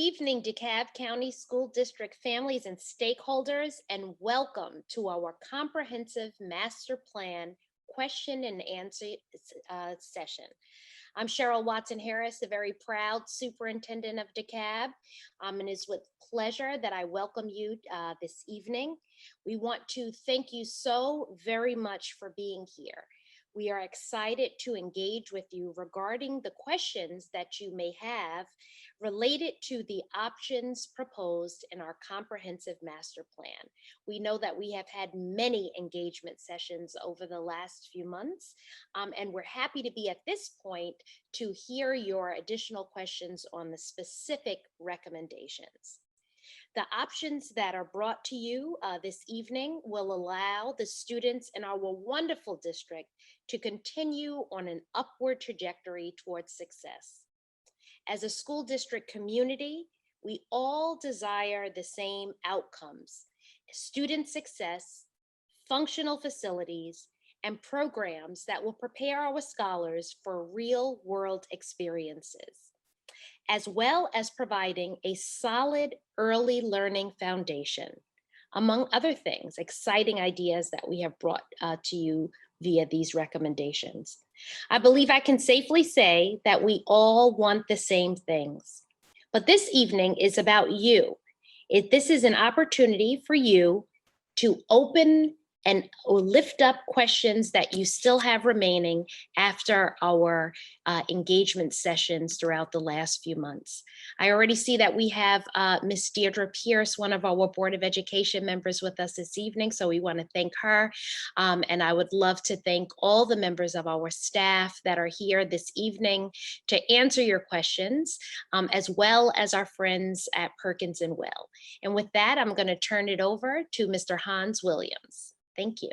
evening, DeKalb County School District families and stakeholders, and welcome to our comprehensive master plan question and answer session. I'm Cheryl Watson Harris, the very proud superintendent of DeKalb, and it's with pleasure that I welcome you this evening. We want to thank you so very much for being here. We are excited to engage with you regarding the questions that you may have related to the options proposed in our comprehensive master plan. We know that we have had many engagement sessions over the last few months, and we're happy to be at this point to hear your additional questions on the specific recommendations. The options that are brought to you this evening will allow the students in our wonderful district to continue on an upward trajectory towards success. As a school district community, we all desire the same outcomes: student success, functional facilities, and programs that will prepare our scholars for real-world experiences, as well as providing a solid early learning foundation. Among other things, exciting ideas that we have brought to you via these recommendations. I believe I can safely say that we all want the same things. But this evening is about you. This is an opportunity for you to open and lift up questions that you still have remaining after our engagement sessions throughout the last few months. I already see that we have Ms. Deirdre Pierce, one of our Board of Education members, with us this evening, so we want to thank her. And I would love to thank all the members of our staff that are here this evening to answer your questions, as well as our friends at Perkins and Will. And with that, I'm going to turn it over to Mr. Hans Williams. Thank you.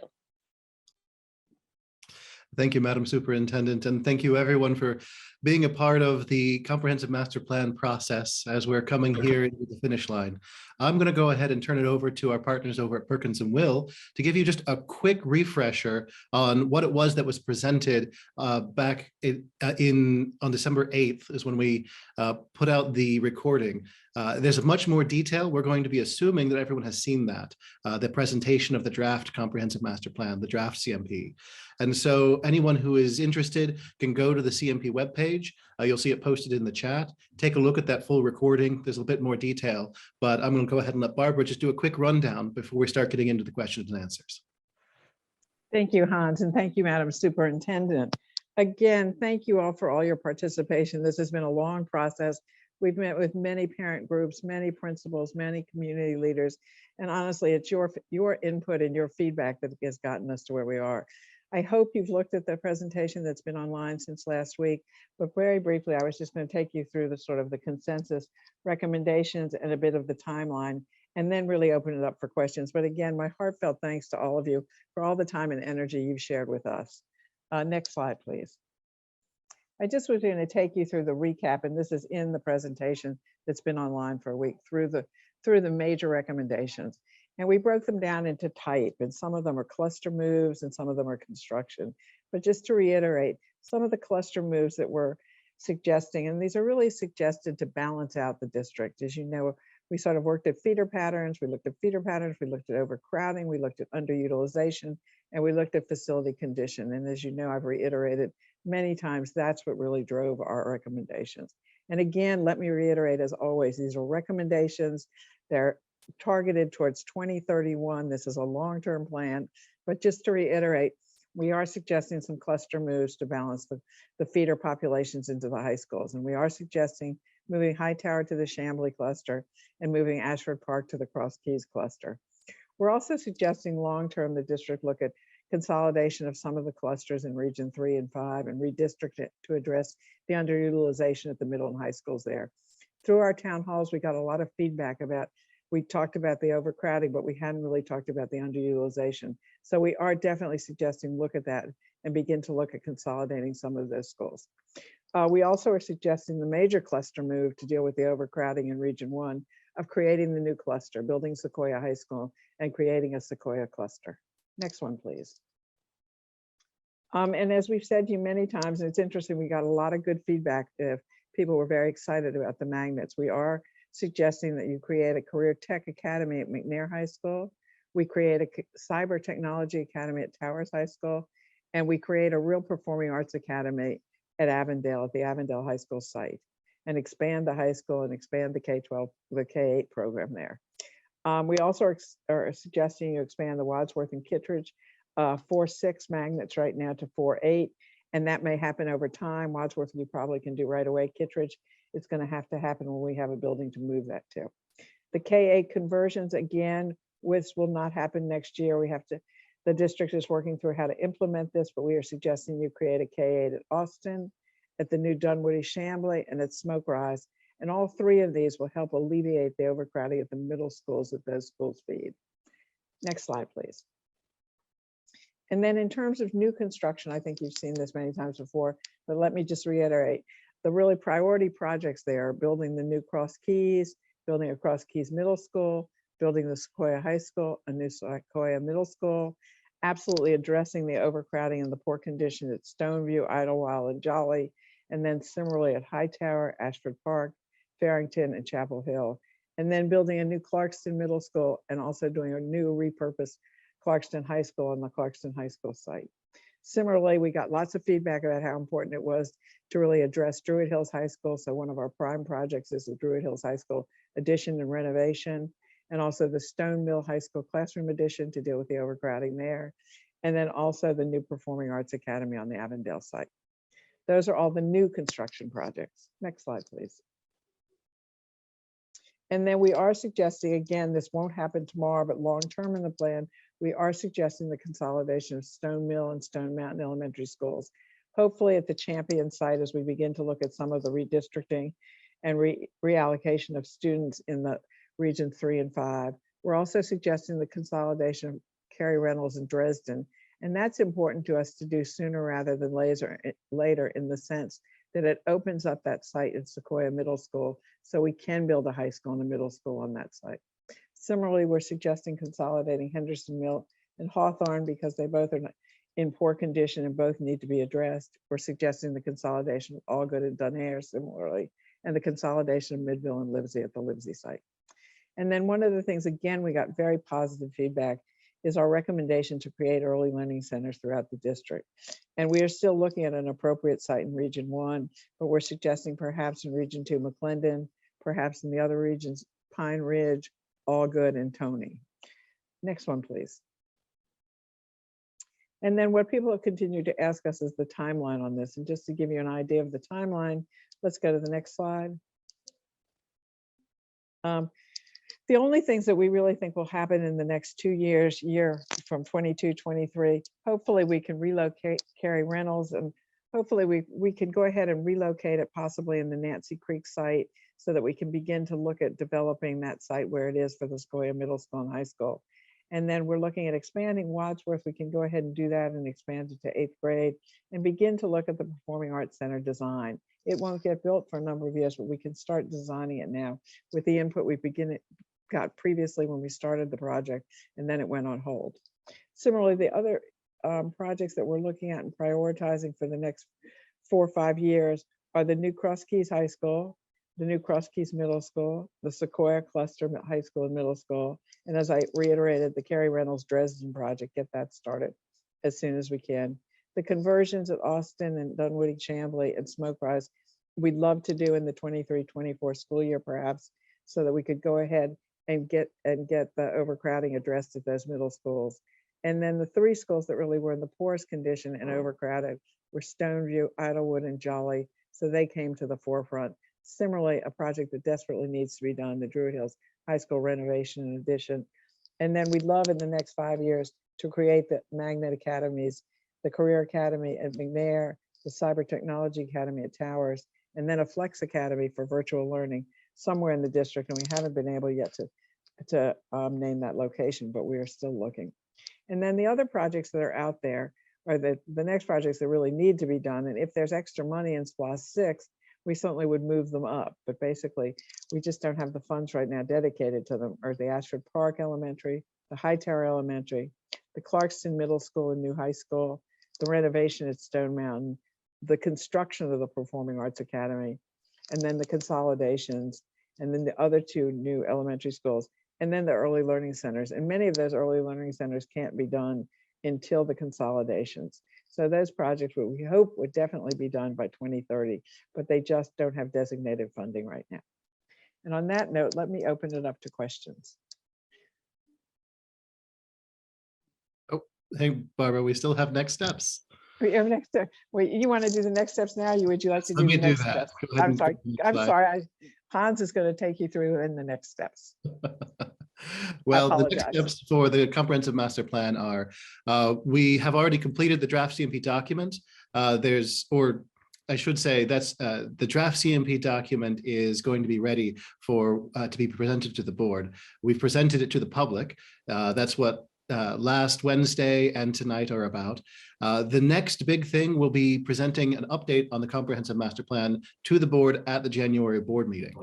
Thank you, Madam Superintendent, and thank you everyone for being a part of the comprehensive master plan process as we're coming here into the finish line. I'm going to go ahead and turn it over to our partners over at Perkins and Will to give you just a quick refresher on what it was that was presented back on December 8th is when we put out the recording. There's much more detail. We're going to be assuming that everyone has seen that, the presentation of the draft comprehensive master plan, the draft CMP. And so anyone who is interested can go to the CMP webpage. You'll see it posted in the chat. Take a look at that full recording. There's a bit more detail, but I'm going to go ahead and let Barbara just do a quick rundown before we start getting into the questions and answers. Thank you, Hans, and thank you, Madam Superintendent. Again, thank you all for all your participation. This has been a long process. We've met with many parent groups, many principals, many community leaders, and honestly, it's your input and your feedback that has gotten us to where we are. I hope you've looked at the presentation that's been online since last week, but very briefly, I was just going to take you through the sort of the consensus recommendations and a bit of the timeline, and then really open it up for questions. But again, my heartfelt thanks to all of you for all the time and energy you've shared with us. Next slide, please. I just was going to take you through the recap, and this is in the presentation that's been online for a week, through the major recommendations. And we broke them down into type, and some of them are cluster moves and some of them are construction. But just to reiterate, some of the cluster moves that we're suggesting, and these are really suggested to balance out the district. As you know, we sort of worked at feeder patterns, we looked at overcrowding, we looked at underutilization, and we looked at facility condition. And as you know, I've reiterated many times, that's what really drove our recommendations. And again, let me reiterate, as always, these are recommendations. They're targeted towards 2031. This is a long-term plan, but just to reiterate, we are suggesting some cluster moves to balance the feeder populations into the high schools. And we are suggesting moving Hightower to the Chamblee cluster and moving Ashford Park to the Cross Keys cluster. We're also suggesting long-term the district look at consolidation of some of the clusters in Region 3 and 5 and redistrict it to address the underutilization at the middle and high schools there. Through our town halls, we got a lot of feedback about, we talked about the overcrowding, but we hadn't really talked about the underutilization. So we are definitely suggesting look at that and begin to look at consolidating some of those schools. We also are suggesting the major cluster move to deal with the overcrowding in Region 1 of creating the new cluster, building Sequoia High School and creating a Sequoia cluster. Next one, please. And as we've said to you many times, and it's interesting, we got a lot of good feedback. People were very excited about the magnets. We are suggesting that you create a career tech academy at McNair High School. We create a cyber technology academy at Towers High School, and we create a real performing arts academy at Avondale, at the Avondale High School site, and expand the high school and expand the K-12, the K-8 program there. We also are suggesting you expand the Wadsworth and Kittredge 4-6 magnets right now to 4-8, and that may happen over time. Wadsworth we probably can do right away. Kittredge, it's going to happen when we have a building to move that to. The K-8 conversions, again, which will not happen next year. The district is working through how to implement this, but we are suggesting you create a K-8 at Austin, at the new Dunwoody Chamblee, and at Smoke Rise. And all three of these will help alleviate the overcrowding at the middle schools that those schools feed. Next slide, please. And then in terms of new construction, I think you've seen this many times before, but let me just reiterate. The really priority projects there are building the new Cross Keys, building a Cross Keys Middle School, building the Sequoia High School, a new Sequoia Middle School, absolutely addressing the overcrowding and the poor condition at Stoneview, Idlewild, and Jolly, and then similarly at Hightower, Ashford Park, Farrington, and Chapel Hill, and then building a new Clarkston Middle School and also doing a new repurposed Clarkston High School on the Clarkston High School site. Similarly, we got lots of feedback about how important it was to really address Druid Hills High School. So one of our prime projects is the Druid Hills High School addition and renovation, and also the Stone Mill High School classroom addition to deal with the overcrowding there, and then also the new Performing Arts Academy on the Avondale site. Those are all the new construction projects. Next slide, please. And then we are suggesting, again, this won't happen tomorrow, but long-term in the plan, we are suggesting the consolidation of Stone Mill and Stone Mountain Elementary Schools, hopefully at the Champion site as we begin to look at some of the redistricting and reallocation of students in the Region 3 and 5. We're also suggesting the consolidation of Cary Reynolds and Dresden, and that's important to us to do sooner rather than later in the sense that it opens up that site in Sequoia Middle School so we can build a high school and a middle school on that site. Similarly, we're suggesting consolidating Henderson Mill and Hawthorne because they both are in poor condition and both need to be addressed. We're suggesting the consolidation of Allgood and Dunare similarly, and the consolidation of Midville and Livesey at the Livesey site. And then one of the things, again, we got very positive feedback is our recommendation to create early learning centers throughout the district. And we are still looking at an appropriate site in Region 1, but we're suggesting perhaps in Region 2, McClendon, perhaps in the other regions, Pine Ridge, Allgood, and Tony. Next one, please. And then what people have continued to ask us is the timeline on this. And just to give you an idea of the timeline, let's go to the next slide. The only things that we really think will happen in the next 2 years, from 22, 23, hopefully we can relocate Cary Reynolds, and hopefully we can go ahead and relocate it possibly in the Nancy Creek site so that we can begin to look at developing that site where it is for the Sequoia Middle School and High School. And then we're looking at expanding Wadsworth. We can go ahead and do that and expand it to 8th grade and begin to look at the Performing Arts Center design. It won't get built for a number of years, but we can start designing it now with the input we got previously when we started the project, and then it went on hold. Similarly, the other projects that we're looking at and prioritizing for the next 4 or 5 years are the new Cross Keys High School, the new Cross Keys Middle School, the Sequoia Cluster High School and Middle School, and as I reiterated, the Cary Reynolds Dresden project, get that started as soon as we can. The conversions at Austin and Dunwoody Chamblee and Smoke Rise, we'd love to do in the 23-24 school year perhaps, so that we could go ahead and get the overcrowding addressed at those middle schools. And then the 3 schools that really were in the poorest condition and overcrowded were Stoneview, Idlewood, and Jolly. So they came to the forefront. Similarly, a project that desperately needs to be done, the Druid Hills High School renovation and addition. And then we'd love in the next 5 years to create the magnet academies, the Career Academy at McNair, the Cyber Technology Academy at Towers, and then a Flex Academy for virtual learning somewhere in the district. And we haven't been able yet to name that location, but we are still looking. And then the other projects that are out there are the next projects that really need to be done. And if there's extra money in SPLOST 6, we certainly would move them up. But basically, we just don't have the funds right now dedicated to them, or the Ashford Park Elementary, the Hightower Elementary, the Clarkston Middle School and New High School, the renovation at Stone Mountain, the construction of the Performing Arts Academy, and then the consolidations and then the other two new elementary schools, and then the early learning centers. And many of those early learning centers can't be done until the consolidations. So those projects we hope would definitely be done by 2030, but they just don't have designated funding right now. And on that note, let me open it up to questions. Oh, hey, Barbara, we still have next steps. We have next step. Wait, you want to do the next steps now? Would you like to Let do me the do next that. steps? Go ahead I'm and sorry. go to the next I'm slide. sorry. Hans is going to take you through in the next steps. Well, the next apologize. steps for the comprehensive master plan are, we have already completed the draft CMP document. I should say that's the draft CMP document is going to be ready for to be presented to the board. We've presented it to the public. That's what last Wednesday and tonight are about. The next big thing will be presenting an update on the comprehensive master plan to the board at the January board meeting.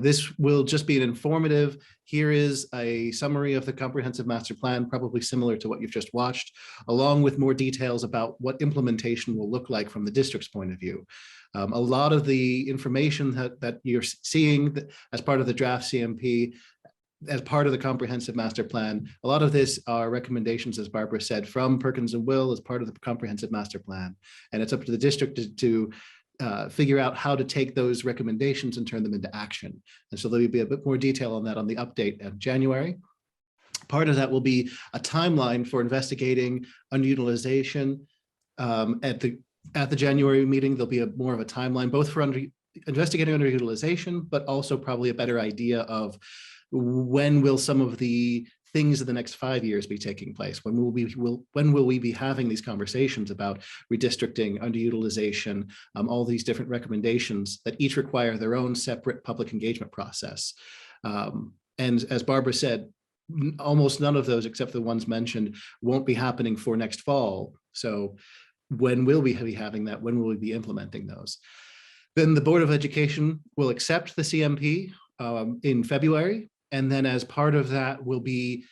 This will just be an informative, here is a summary of the comprehensive master plan, probably similar to what you've just watched, along with more details about what implementation will look like from the district's point of view. A lot of the information that you're seeing as part of the draft CMP, as part of the comprehensive master plan, a lot of this are recommendations, as Barbara said, from Perkins and Will as part of the comprehensive master plan. And it's up to the district to figure out how to take those recommendations and turn them into action. And so there'll be a bit more detail on that on the update of January. Part of that will be a timeline for investigating underutilization. At the January meeting, there'll be more of a timeline, both for investigating underutilization, but also probably a better idea of when will some of the things in the next 5 years be taking place? When will we be having these conversations about redistricting, underutilization, all these different recommendations that each require their own separate public engagement process? And as Barbara said, almost none of those, except the ones mentioned, won't be happening for next fall. So when will we be having that? When will we be implementing those? Then the Board of Education will accept the CMP in February. And then as part of that will be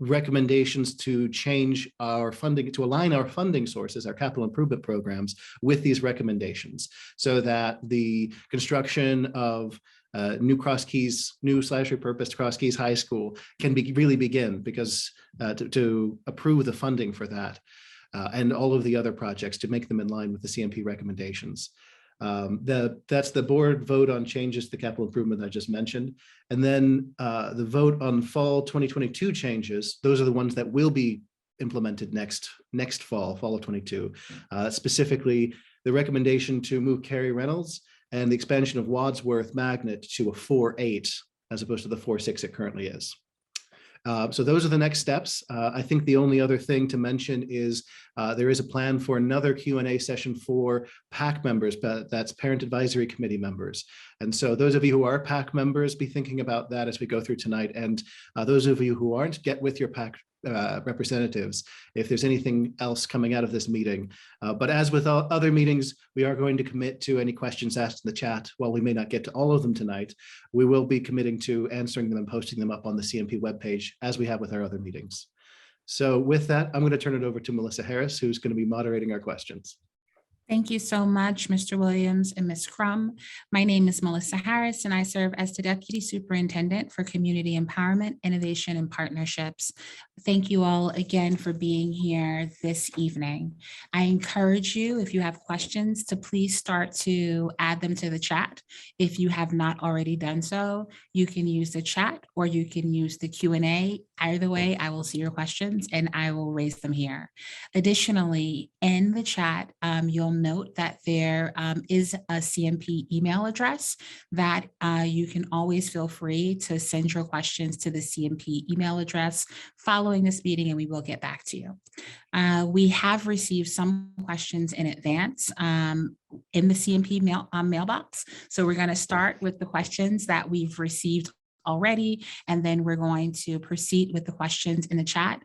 recommendations to change our funding, to align our funding sources, our capital improvement programs with these recommendations, so that the construction of new /repurposed Cross Keys High School can really begin, because to approve the funding for that and all of the other projects to make them in line with the CMP recommendations. That's the board vote on changes to the capital improvement I just mentioned. And then the vote on fall 2022 changes, those are the ones that will be implemented next fall of 22. Specifically, the recommendation to move Cary Reynolds and the expansion of Wadsworth Magnet to a 4.8 as opposed to the 4.6 it currently is. So those are the next steps. I think the only other thing to mention is there is a plan for another Q&A session for PAC members, but that's Parent Advisory Committee members. And so those of you who are PAC members, be thinking about that as we go through tonight. And those of you who aren't, get with your PAC representatives if there's anything else coming out of this meeting. But as with all other meetings, we are going to commit to any questions asked in the chat. While we may not get to all of them tonight, we will be committing to answering them and posting them up on the CMP webpage as we have with our other meetings. So with that, I'm going to turn it over to Melissa Harris, who's going to be moderating our questions. Thank you so much, Mr. Williams and Ms. Crum. My name is Melissa Harris, and I serve as the Deputy Superintendent for Community Empowerment, Innovation, and Partnerships. Thank you all again for being here this evening. I encourage you, if you have questions, to please start to add them to the chat. If you have not already done so, you can use the chat or you can use the Q&A. Either way, I will see your questions and I will raise them here. Additionally, in the chat, you'll note that there is a CMP email address that you can always feel free to send your questions to the CMP email address following this meeting, and we will get back to you. We have received some questions in advance in the CMP mailbox. So we're going to start with the questions that we've received already, and then we're going to proceed with the questions in the chat.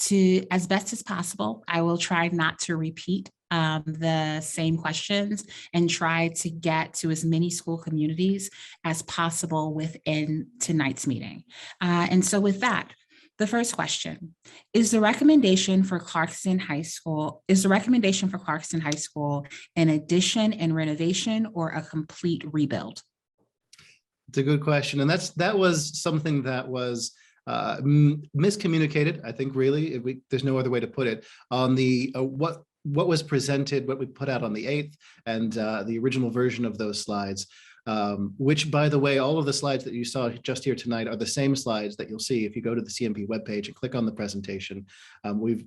To as best as possible, I will try not to repeat the same questions and try to get to as many school communities as possible within tonight's meeting. And so with that, the first question is the recommendation for Clarkston High School an addition and renovation or a complete rebuild? It's a good question, and that was something that was miscommunicated. I think really, there's no other way to put it. On the what was presented, what we put out on the 8th, and the original version of those slides. Which, by the way, all of the slides that you saw just here tonight are the same slides that you'll see if you go to the CMP webpage and click on the presentation. We've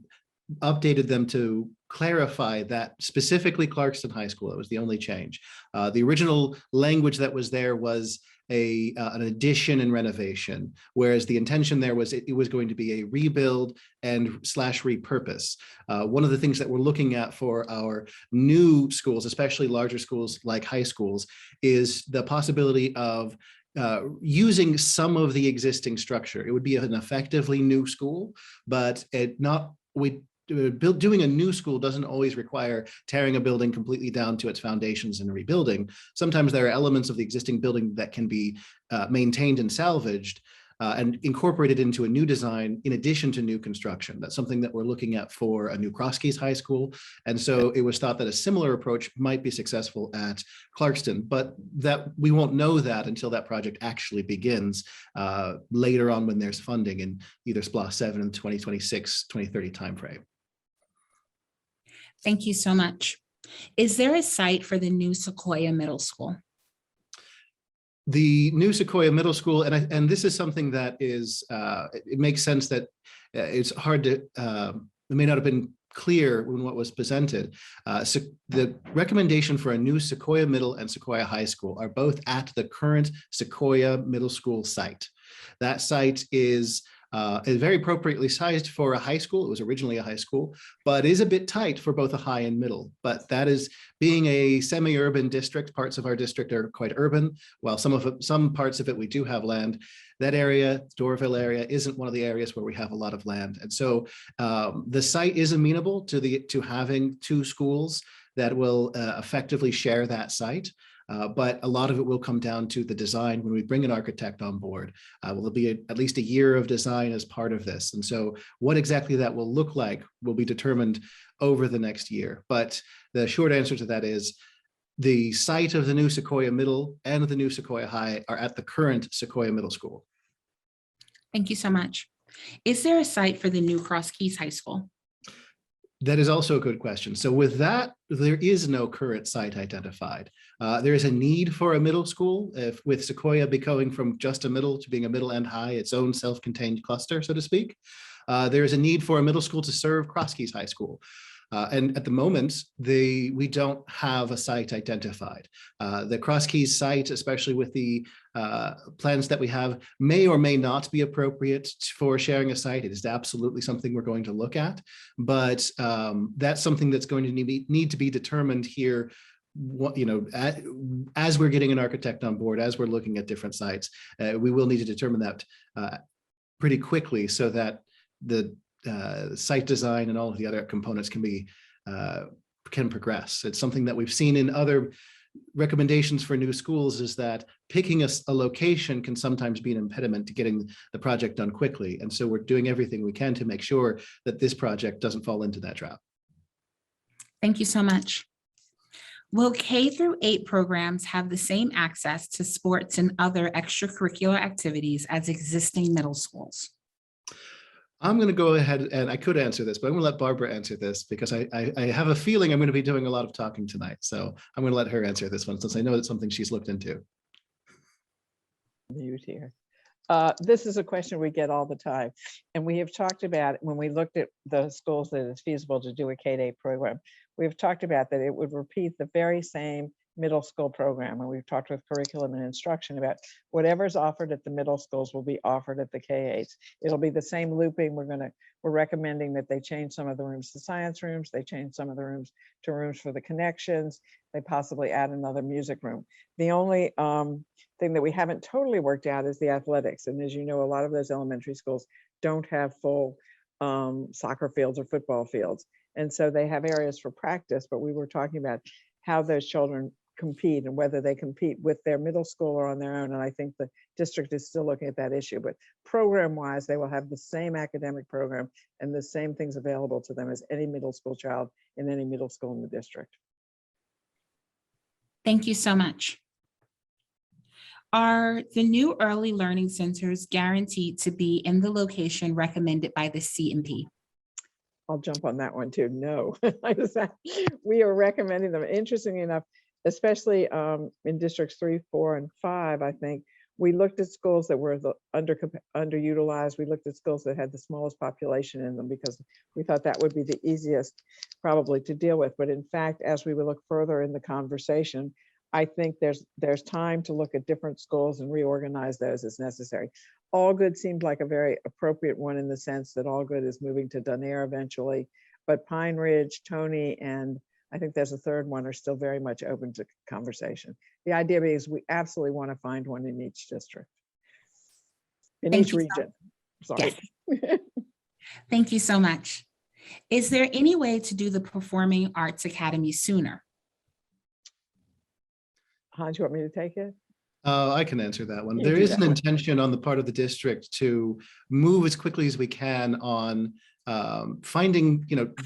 updated them to clarify that specifically Clarkston High School, it was the only change. The original language that was there was an addition and renovation, whereas the intention there was it was going to be a rebuild and / repurpose. One of the things that we're looking at for our new schools, especially larger schools like high schools, is the possibility of using some of the existing structure. It would be an effectively new school, but doing a new school doesn't always require tearing a building completely down to its foundations and rebuilding. Sometimes there are elements of the existing building that can be maintained and salvaged and incorporated into a new design in addition to new construction. That's something that we're looking at for a new Cross Keys High School. And so it was thought that a similar approach might be successful at Clarkston, but that we won't know that until that project actually begins later on when there's funding in either SPLOST 7 and 2026, 2030 timeframe. Thank you so much. Is there a site for the new Sequoia Middle School? The new Sequoia Middle School, and this is something that is, it makes sense that it's hard to, it may not have been clear when what was presented. So the recommendation for a new Sequoia Middle and Sequoia High School are both at the current Sequoia Middle School site. That site is very appropriately sized for a high school. It was originally a high school, but is a bit tight for both a high and middle. But that is, being a semi-urban district, parts of our district are quite urban, while some parts of it we do have land. That area, Dorville area, isn't one of the areas where we have a lot of land. And so the site is amenable to having two schools that will effectively share that site. But a lot of it will come down to the design when we bring an architect on board. Will there be at least a year of design as part of this? And so what exactly that will look like will be determined over the next year. But the short answer to that is the site of the new Sequoia Middle and the new Sequoia High are at the current Sequoia Middle School. Thank you so much. Is there a site for the new Cross Keys High School? That is also a good question. So with that, there is no current site identified. There is a need for a middle school, with Sequoia going from just a middle to being a middle and high, its own self-contained cluster, so to speak. There is a need for a middle school to serve Cross Keys High School. And at the moment, we don't have a site identified. The Cross Keys site, especially with the plans that we have, may or may not be appropriate for sharing a site. It is absolutely something we're going to look at, but that's something that's going to need to be determined here. As we're getting an architect on board, as we're looking at different sites, we will need to determine that pretty quickly so that the site design and all of the other components can progress. It's something that we've seen in other recommendations for new schools, is that picking a location can sometimes be an impediment to getting the project done quickly. And so we're doing everything we can to make sure that this project doesn't fall into that trap. Thank you so much. Will K-8 programs have the same access to sports and other extracurricular activities as existing middle schools? I'm going to go ahead, and I could answer this, but I'm going to let Barbara answer this because I have a feeling I'm going to be doing a lot of talking tonight. So I'm going to let her answer this one since I know it's something she's looked into. Mute here. This is a question we get all the time. And we have talked about, when we looked at the schools that it's feasible to do a K-8 program, we've talked about that it would repeat the very same middle school program. And we've talked with curriculum and instruction about whatever's offered at the middle schools will be offered at the K-8s. It'll be the same looping. We're recommending that they change some of the rooms to science rooms. They change some of the rooms to rooms for the connections. They possibly add another music room. The only thing that we haven't totally worked out is the athletics. And as you know, a lot of those elementary schools don't have full soccer fields or football fields. And so they have areas for practice, but we were talking about how those children compete and whether they compete with their middle school or on their own. And I think the district is still looking at that issue, but program wise, they will have the same academic program and the same things available to them as any middle school child in any middle school in the district. Thank you so much. Are the new early learning centers guaranteed to be in the location recommended by the CMP? I'll jump on that one too. No, we are recommending them. Interestingly enough, especially in districts 3, 4, and 5, I think we looked at schools that were underutilized. We looked at schools that had the smallest population in them because we thought that would be the easiest probably to deal with. But in fact, as we would look further in the conversation, I think there's time to look at different schools and reorganize those as necessary. All Good seemed like a very appropriate one in the sense that All Good is moving to Dunair eventually, but Pine Ridge, Tony, and I think there's a third one are still very much open to conversation. The idea is we absolutely want to find one in each district, in Thank each you so- region. Sorry. Yes. Thank you so much. Is there any way to do the Performing Arts Academy sooner? Hans, you want me to take it? I can answer that one. You There do is that an one. intention on the part of the district to move as quickly as we can on finding,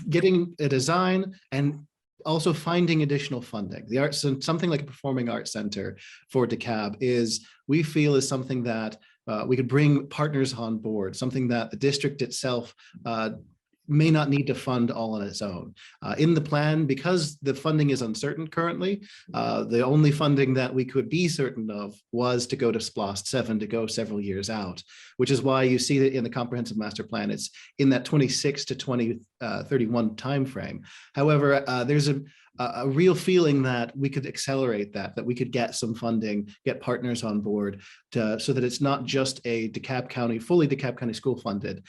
getting a design and also finding additional funding. The arts, something like a performing arts center for DeKalb we feel is something that we could bring partners on board, something that the district itself may not need to fund all on its own. In the plan, because the funding is uncertain currently, the only funding that we could be certain of was to go to SPLOST 7 to go several years out, which is why you see that in the comprehensive master plan, it's in that 26 to 2031 timeframe. However, there's a real feeling that we could accelerate that we could get some funding, get partners on board so that it's not just a DeKalb County, fully DeKalb County school funded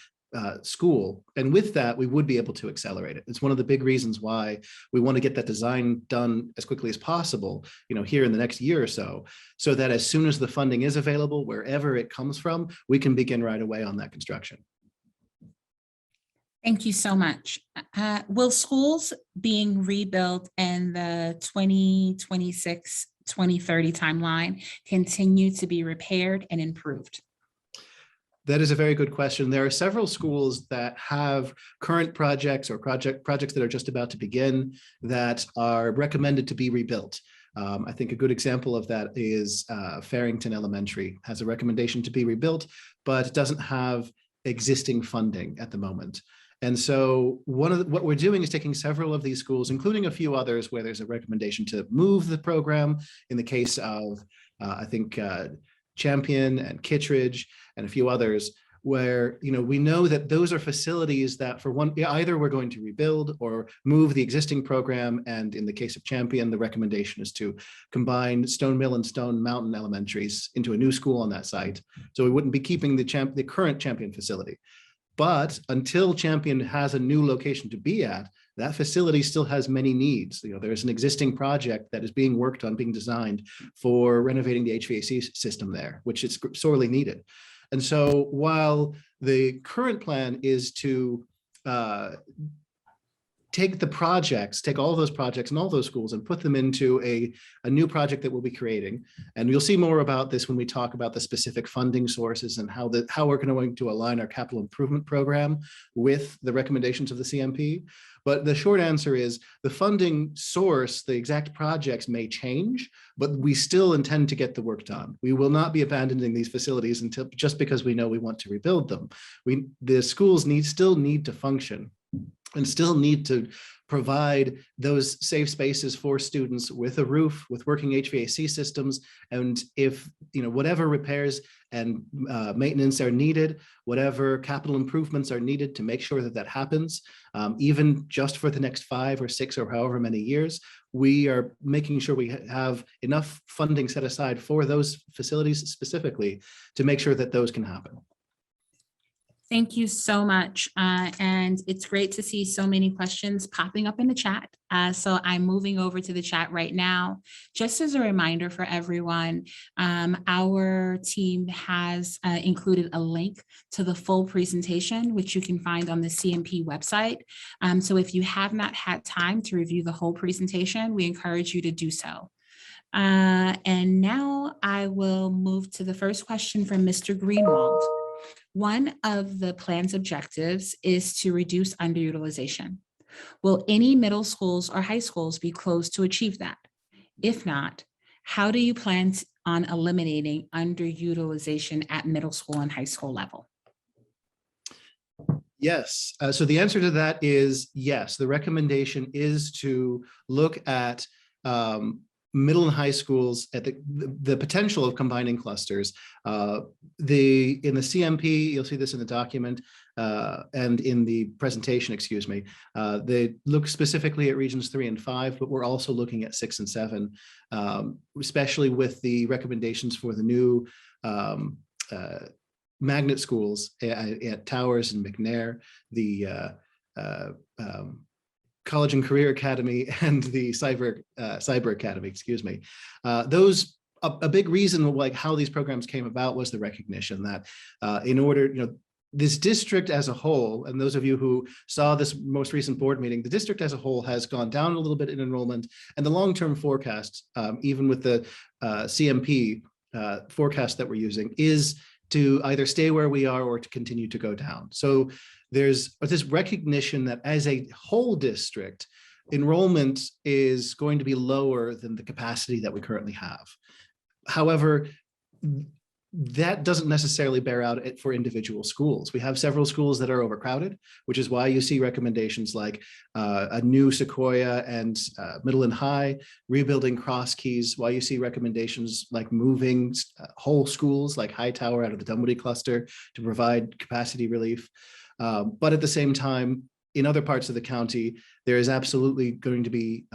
school. And with that, we would be able to accelerate it. It's one of the big reasons why we want to get that design done as quickly as possible, here in the next year or so that as soon as the funding is available, wherever it comes from, we can begin right away on that construction. Thank you so much. Will schools being rebuilt in the 2026, 2030 timeline continue to be repaired and improved? That is a very good question. There are several schools that have current projects or projects that are just about to begin that are recommended to be rebuilt. I think a good example of that is Farrington Elementary has a recommendation to be rebuilt, but doesn't have existing funding at the moment. And so what we're doing is taking several of these schools, including a few others where there's a recommendation to move the program. In the case of, I think, Champion and Kittredge and a few others, where we know that those are facilities that for one, either we're going to rebuild or move the existing program. And in the case of Champion, the recommendation is to combine Stone Mill and Stone Mountain elementaries into a new school on that site. So we wouldn't be keeping the current Champion facility. But until Champion has a new location to be at, that facility still has many needs. There's an existing project that is being worked on, being designed for renovating the HVAC system there, which is sorely needed. And so while the current plan is to take all those projects and all those schools and put them into a new project that we'll be creating. And you'll see more about this when we talk about the specific funding sources and how we're going to align our capital improvement program with the recommendations of the CMP. But the short answer is the funding source, the exact projects may change, but we still intend to get the work done. We will not be abandoning these facilities just because we know we want to rebuild them. The schools still need to function and still need to provide those safe spaces for students with a roof, with working HVAC systems. And if, whatever repairs and maintenance are needed, whatever capital improvements are needed to make sure that happens, even just for the next 5 or 6 or however many years, we are making sure we have enough funding set aside for those facilities specifically to make sure that those can happen. Thank you so much. And it's great to see so many questions popping up in the chat. So I'm moving over to the chat right now. Just as a reminder for everyone, our team has included a link to the full presentation, which you can find on the CMP website. So if you have not had time to review the whole presentation, we encourage you to do so. And now I will move to the first question from Mr. Greenwald. One of the plan's objectives is to reduce underutilization. Will any middle schools or high schools be closed to achieve that? If not, how do you plan on eliminating underutilization at middle school and high school level? Yes. So the answer to that is yes. The recommendation is to look at middle and high schools at the potential of combining clusters. In the CMP, you'll see this in the document and in the presentation, excuse me. They look specifically at regions 3 and 5, but we're also looking at 6 and 7, especially with the recommendations for the new magnet schools at Towers and McNair, the College and Career Academy, and the Cyber Academy, excuse me. Those a big reason like how these programs came about was the recognition that in order, this district as a whole, and those of you who saw this most recent board meeting, the district as a whole has gone down a little bit in enrollment, and the long-term forecast, even with the CMP forecast that we're using, is to either stay where we are or to continue to go down. So there's this recognition that as a whole district, enrollment is going to be lower than the capacity that we currently have. However, that doesn't necessarily bear out for individual schools. We have several schools that are overcrowded, which is why you see recommendations like a new Sequoia and Middle and High, rebuilding Cross Keys, why you see recommendations like moving whole schools like Hightower out of the Dunwoody cluster to provide capacity relief. But at the same time, in other parts of the county, there is absolutely going to be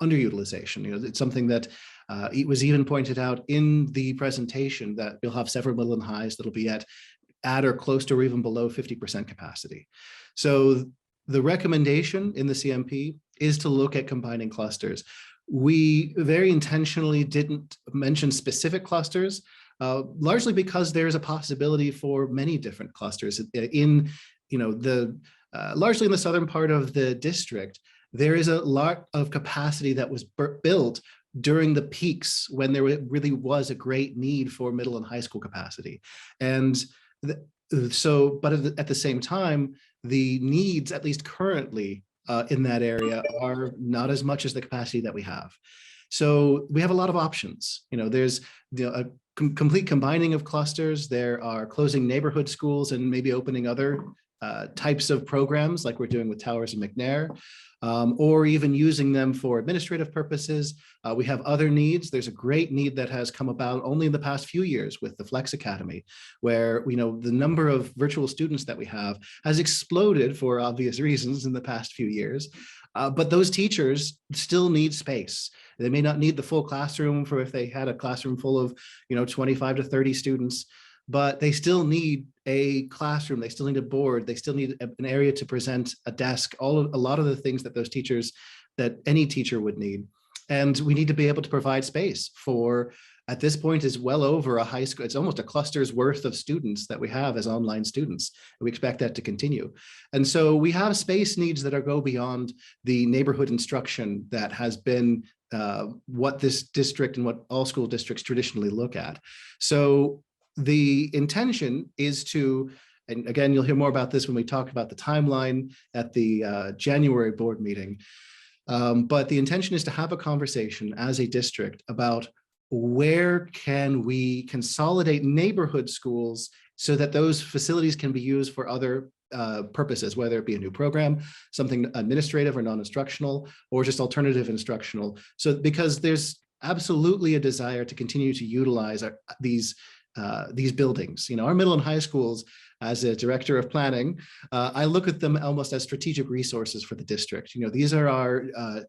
underutilization. It's something that it was even pointed out in the presentation that we'll have several middle and highs that'll be at or close to or even below 50% capacity. So the recommendation in the CMP is to look at combining clusters. We very intentionally didn't mention specific clusters, largely because there's a possibility for many different clusters in, largely in the southern part of the district. There is a lot of capacity that was built during the peaks when there really was a great need for middle and high school capacity. And but at the same time, the needs, at least currently in that area, are not as much as the capacity that we have. So we have a lot of options. There's a complete combining of clusters. There are closing neighborhood schools and maybe opening other types of programs like we're doing with Towers and McNair. Or even using them for administrative purposes. We have other needs. There's a great need that has come about only in the past few years with the Flex Academy, where the number of virtual students that we have has exploded for obvious reasons in the past few years. But those teachers still need space. They may not need the full classroom for if they had a classroom full of 25 to 30 students, but they still need a classroom, they still need a board, they still need an area to present, a desk, a lot of the things that any teacher would need. And we need to be able to provide space for, at this point, is well over a high school, it's almost a cluster's worth of students that we have as online students. And we expect that to continue. And so we have space needs that go beyond the neighborhood instruction that has been what this district and what all school districts traditionally look at. So the intention is to, and again, you'll hear more about this when we talk about the timeline at the January board meeting, but the intention is to have a conversation as a district about where can we consolidate neighborhood schools so that those facilities can be used for other purposes, whether it be a new program, something administrative or non-instructional, or just alternative instructional. So because there's absolutely a desire to continue to utilize these buildings. Our middle and high schools, as a director of planning, I look at them almost as strategic resources for the district. These are our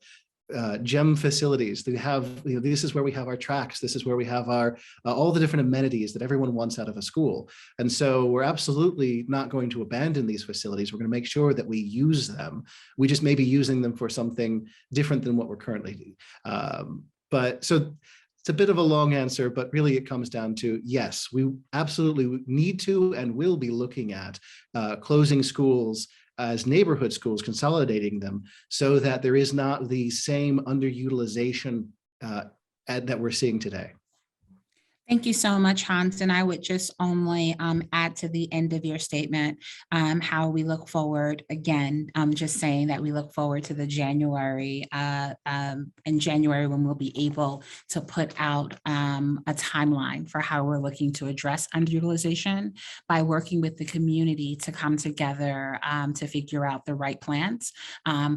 gem facilities. They have, this is where we have our tracks. This is where we have our all the different amenities that everyone wants out of a school. And so we're absolutely not going to abandon these facilities. We're going to make sure that we use them. We just may be using them for something different than what we're currently doing. But so it's a bit of a long answer, but really it comes down to, yes, we absolutely need to and will be looking at closing schools as neighborhood schools, consolidating them so that there is not the same underutilization that we're seeing today. Thank you so much, Hans. And I would just only add to the end of your statement how we look forward, again, just saying that we look forward to the January, in January when we'll be able to put out a timeline for how we're looking to address underutilization by working with the community to come together to figure out the right plans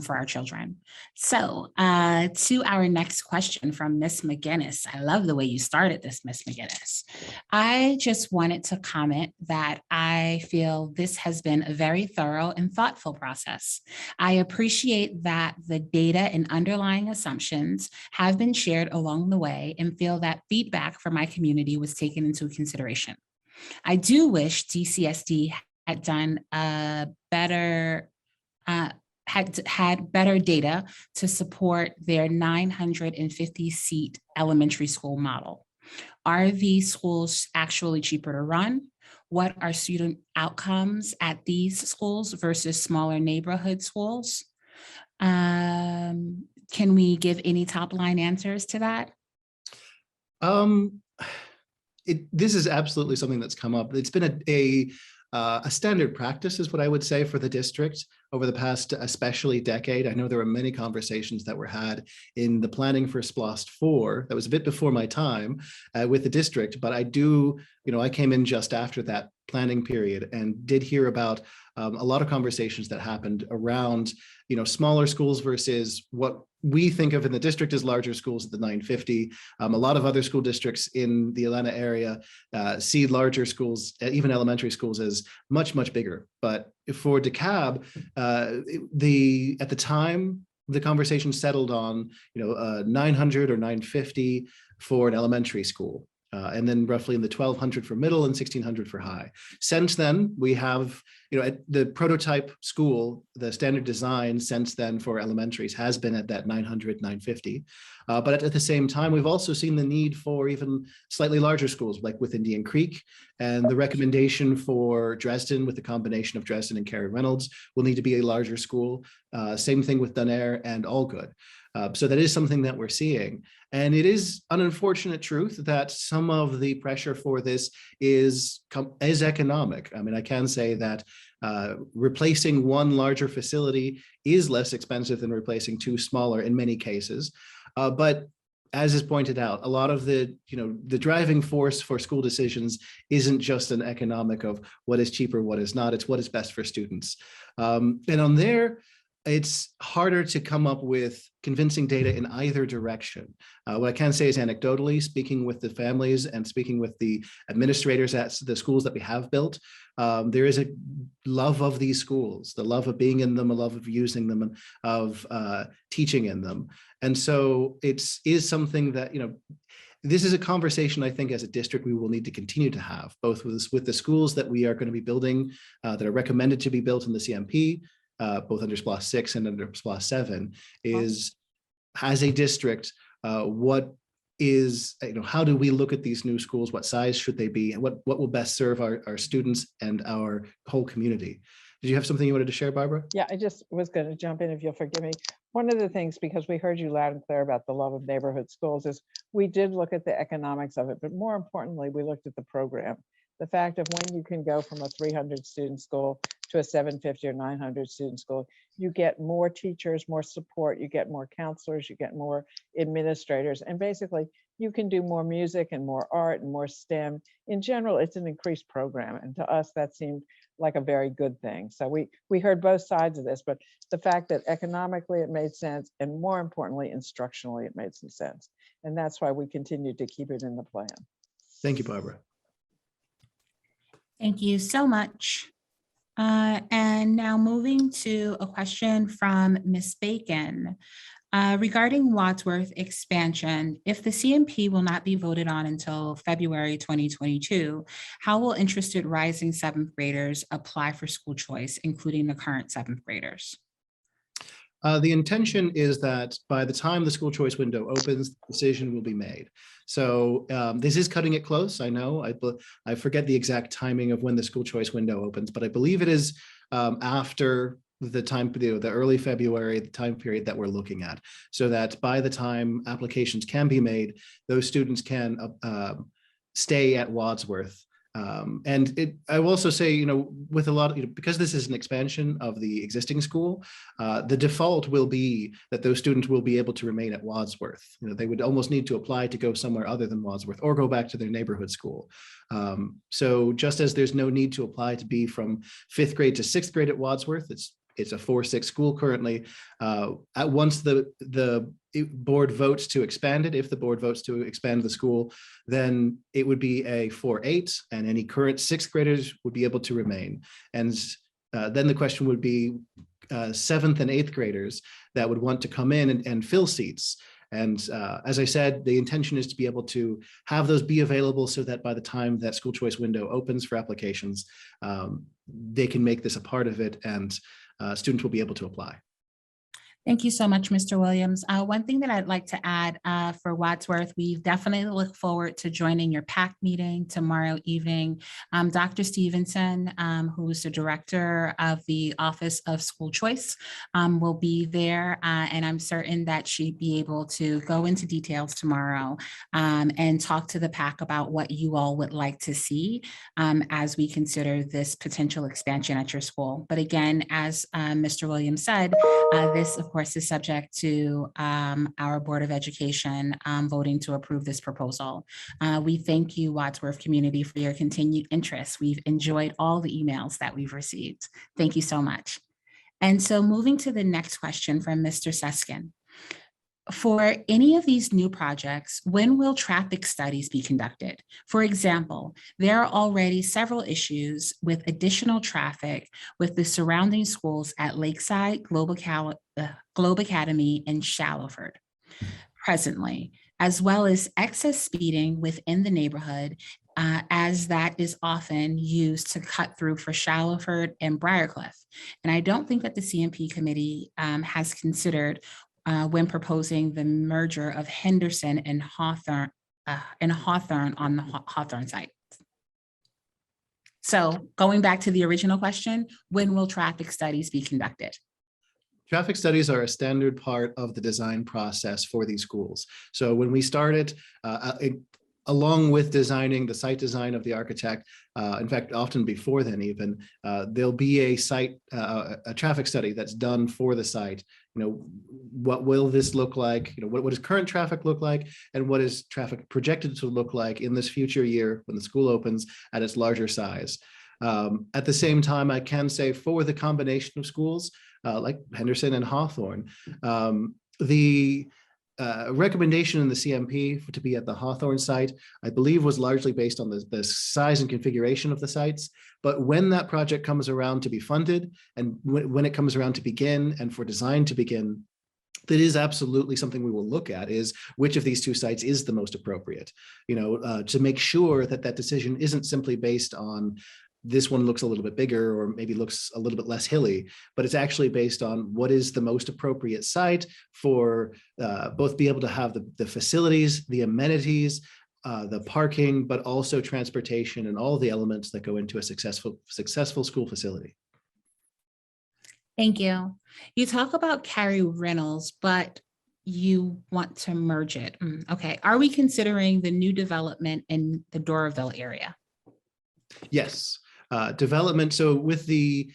for our children. So to our next question from Ms. McGinnis. I love the way you started this, Ms. McGinnis. I just wanted to comment that I feel this has been a very thorough and thoughtful process. I appreciate that the data and underlying assumptions have been shared along the way and feel that feedback from my community was taken into consideration. I do wish DCSD had done a better had better data to support their 950 seat elementary school model. Are these schools actually cheaper to run? What are student outcomes at these schools versus smaller neighborhood schools? Can we give any top line answers to that? This is absolutely something that's come up. It's been a standard practice is what I would say for the district over the past, especially decade. I know there were many conversations that were had in the planning for SPLOST 4. That was a bit before my time with the district, but I do, I came in just after that planning period and did hear about a lot of conversations that happened around, smaller schools versus what we think of in the district as larger schools at the 950. A lot of other school districts in the Atlanta area see larger schools, even elementary schools, as much, much bigger. But for DeKalb, at the time, the conversation settled on 900 or 950 for an elementary school. And then roughly in the 1,200 for middle and 1,600 for high. Since then, we have, at the prototype school, the standard design since then for elementaries has been at that 900, 950. But at the same time, we've also seen the need for even slightly larger schools, like with Indian Creek, and the recommendation for Dresden with the combination of Dresden and Cary Reynolds will need to be a larger school. Same thing with Dunair and Allgood. So that is something that we're seeing. And it is an unfortunate truth that some of the pressure for this is economic. I mean, I can say that replacing one larger facility is less expensive than replacing two smaller in many cases. But as is pointed out, a lot of the driving force for school decisions isn't just an economic of what is cheaper, what is not, it's what is best for students. And on there, it's harder to come up with convincing data in either direction. What I can say is anecdotally, speaking with the families and speaking with the administrators at the schools that we have built, there is a love of these schools, the love of being in them, a love of using them, and of teaching in them. And so it is something that, this is a conversation I think as a district we will need to continue to have, both with the schools that we are going to be building that are recommended to be built in the CMP, both under SPLOST 6 and under SPLOST 7, is as a district, what is, how do we look at these new schools? What size should they be? And what will best serve our students and our whole community? Did you have something you wanted to share, Barbara? Yeah, I just was going to jump in, if you'll forgive me. One of the things, because we heard you loud and clear about the love of neighborhood schools, is we did look at the economics of it, but more importantly, we looked at the program. The fact of when you can go from a 300 student school to a 750 or 900 student school, you get more teachers, more support, you get more counselors, you get more administrators, and basically you can do more music and more art and more STEM. In general, it's an increased program, and to us that seemed like a very good thing. So we heard both sides of this, but the fact that economically it made sense, and more importantly, instructionally it made some sense. And that's why we continue to keep it in the plan. Thank you, Barbara. Thank you so much. And now moving to a question from Ms. Bacon. Regarding Wadsworth expansion, if the CMP will not be voted on until February 2022, how will interested rising seventh graders apply for school choice, including the current seventh graders? The intention is that by the time the school choice window opens, the decision will be made. So this is cutting it close. I know, I forget the exact timing of when the school choice window opens, but I believe it is after the time, the early February, the time period that we're looking at, so that by the time applications can be made, those students can stay at Wadsworth. I will also say, with a lot of, because this is an expansion of the existing school, the default will be that those students will be able to remain at Wadsworth. They would almost need to apply to go somewhere other than Wadsworth or go back to their neighborhood school. So just as there's no need to apply to be from 5th grade to 6th grade at Wadsworth, it's a 4-6 school currently. Once the board votes to expand it, if the board votes to expand the school, then it would be a 4-8, and any current 6th graders would be able to remain. And then the question would be 7th and 8th graders that would want to come in and fill seats. And as I said, the intention is to be able to have those be available so that by the time that school choice window opens for applications, they can make this a part of it, and students will be able to apply. Thank you so much, Mr. Williams. One thing that I'd like to add for Wadsworth, we definitely look forward to joining your PAC meeting tomorrow evening. Dr. Stevenson, who is the director of the Office of School Choice, will be there, and I'm certain that she'd be able to go into details tomorrow and talk to the PAC about what you all would like to see as we consider this potential expansion at your school. But again, as Mr. Williams said, this, of course, is subject to our Board of Education voting to approve this proposal. We thank you, Wadsworth community, for your continued interest. We've enjoyed all the emails that we've received. Thank you so much. And so moving to the next question from Mr. Seskin. For any of these new projects, when will traffic studies be conducted? For example, there are already several issues with additional traffic with the surrounding schools at Lakeside, Globe Academy, and Shallowford presently, as well as excess speeding within the neighborhood, as that is often used to cut through for Shallowford and Briarcliff. And I don't think that the CMP committee has considered when proposing the merger of Henderson and Hawthorne on the Hawthorne site. So going back to the original question, when will traffic studies be conducted? Traffic studies are a standard part of the design process for these schools. So when we started, along with designing the site design of the architect, in fact, often before then even, there'll be a traffic study that's done for the site. What will this look like? What does current traffic look like? And what is traffic projected to look like in this future year when the school opens at its larger size? At the same time, I can say for the combination of schools like Henderson and Hawthorne, the recommendation in the CMP to be at the Hawthorne site, I believe, was largely based on the size and configuration of the sites. But when that project comes around to be funded, and when it comes around to begin, and for design to begin, that is absolutely something we will look at, is which of these two sites is the most appropriate, to make sure that that decision isn't simply based on this one looks a little bit bigger or maybe looks a little bit less hilly, but it's actually based on what is the most appropriate site for both be able to have the facilities, the amenities, the parking, but also transportation and all the elements that go into a successful school facility. Thank you. You talk about Cary Reynolds, but you want to merge it. Okay. Are we considering the new development in the Doraville area? Yes. Development. So with the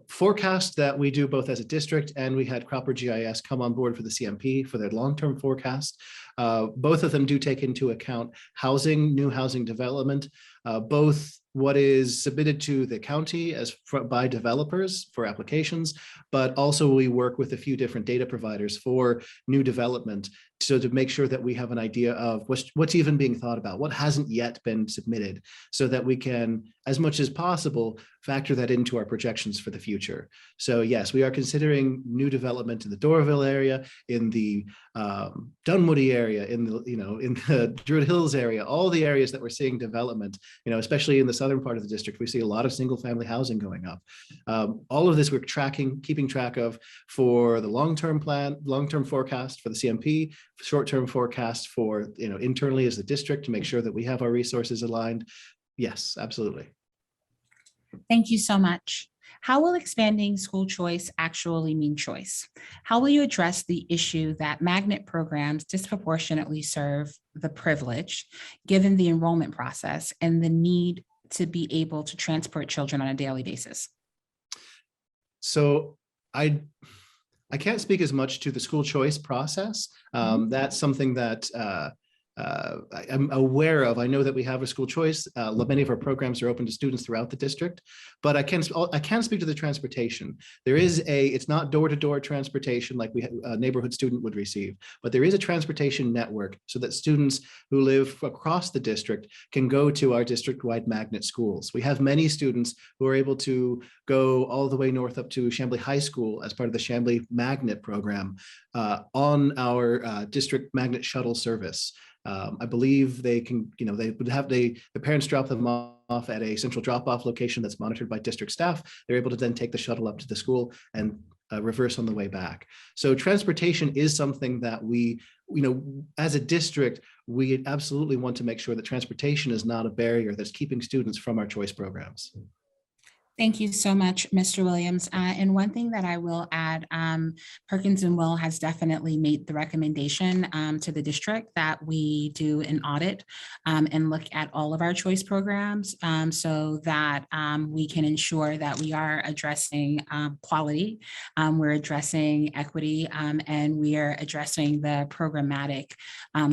forecast that we do both as a district, and we had Cropper GIS come on board for the CMP for their long-term forecast. Both of them do take into account housing, new housing development, both what is submitted to the county by developers for applications, but also we work with a few different data providers for new development. So to make sure that we have an idea of what's even being thought about, what hasn't yet been submitted, so that we can, as much as possible, factor that into our projections for the future. So yes, we are considering new development in the Doraville area, in the Dunwoody area, in the Druid Hills area, all the areas that we're seeing development, especially in the southern part of the district, we see a lot of single family housing going up. All of this we're keeping track of for the long-term plan, long-term forecast for the CMP, short-term forecast for, internally as the district, to make sure that we have our resources aligned. Yes, absolutely. Thank you so much. How will expanding school choice actually mean choice? How will you address the issue that magnet programs disproportionately serve the privileged, given the enrollment process and the need to be able to transport children on a daily basis? So I can't speak as much to the school choice process. That's something that I'm aware of. I know that we have a school choice. Many of our programs are open to students throughout the district, but I can speak to the transportation. There is it's not door-to-door transportation like a neighborhood student would receive, but there is a transportation network so that students who live across the district can go to our district-wide magnet schools. We have many students who are able to go all the way north up to Chamblee High School as part of the Chamblee Magnet program on our district magnet shuttle service. I believe they can, they would have the parents drop them off at a central drop-off location that's monitored by district staff. They're able to then take the shuttle up to the school and reverse on the way back. So transportation is something that we, as a district, we absolutely want to make sure that transportation is not a barrier that's keeping students from our choice programs. Thank you so much, Mr. Williams. And one thing that I will add, Perkins and Will has definitely made the recommendation to the district that we do an audit and look at all of our choice programs so that we can ensure that we are addressing quality, we're addressing equity, and we are addressing the programmatic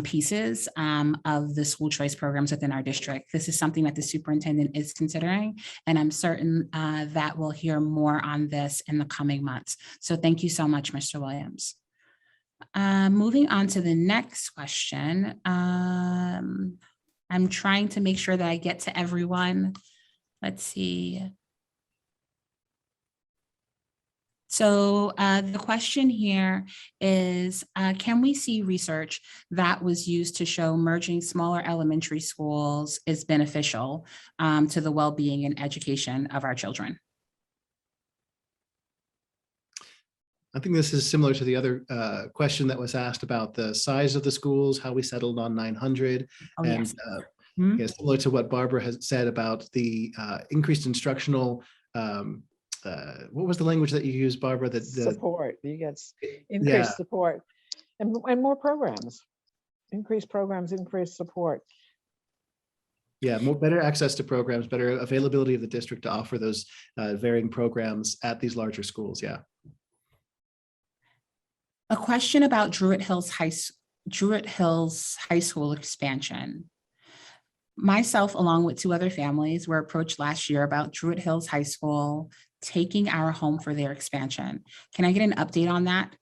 pieces of the school choice programs within our district. This is something that the superintendent is considering, and I'm certain that we'll hear more on this in the coming months. So thank you so much, Mr. Williams. Moving on to the next question. I'm trying to make sure that I get to everyone. Let's see. So the question here is, can we see research that was used to show merging smaller elementary schools is beneficial to the well-being and education of our children? I think this is similar to the other question that was asked about the size of the schools, how we settled on 900. Oh, and yes. Similar to what Barbara has said about the increased instructional what was the language that you used, Barbara? Support. You get increased support and more programs. Increased programs, increased support. Yeah, better access to programs, better availability of the district to offer those varying programs at these larger schools. Yeah. A question about Druid Hills High School expansion. Myself, along with 2 other families, were approached last year about Druid Hills High School taking our home for their expansion. Can I get an update on that?